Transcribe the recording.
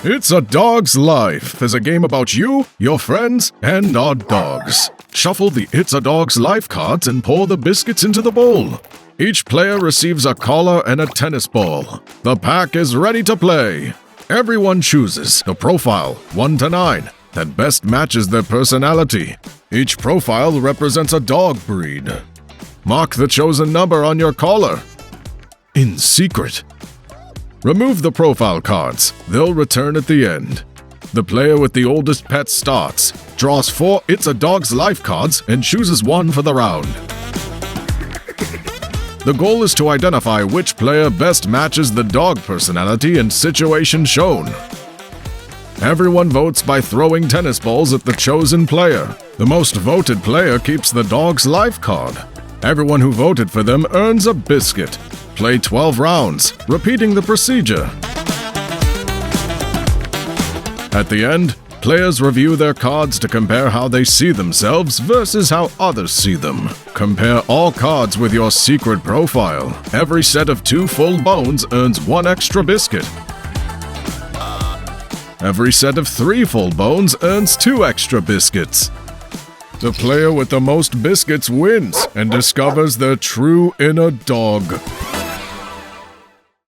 It's a Dog's Life is a game about you, your friends, and our dogs. Shuffle the It's a Dog's Life cards and pour the biscuits into the bowl. Each player receives a collar and a tennis ball. The pack is ready to play. Everyone chooses the profile 1 to 9 that best matches their personality. Each profile represents a dog breed. Mark the chosen number on your collar. In secret. Remove the profile cards. They'll return at the end. The player with the oldest pet starts, draws 4 It's a Dog's Life cards, and chooses one for the round. The goal is to identify which player best matches the dog personality and situation shown. Everyone votes by throwing tennis balls at the chosen player. The most voted player keeps the Dog's Life card. Everyone who voted for them earns a biscuit. Play 12 rounds, repeating the procedure. At the end, players review their cards to compare how they see themselves versus how others see them. Compare all cards with your secret profile. Every set of 2 full bones earns 1 extra biscuit. Every set of 3 full bones earns 2 extra biscuits. The player with the most biscuits wins and discovers their true inner dog.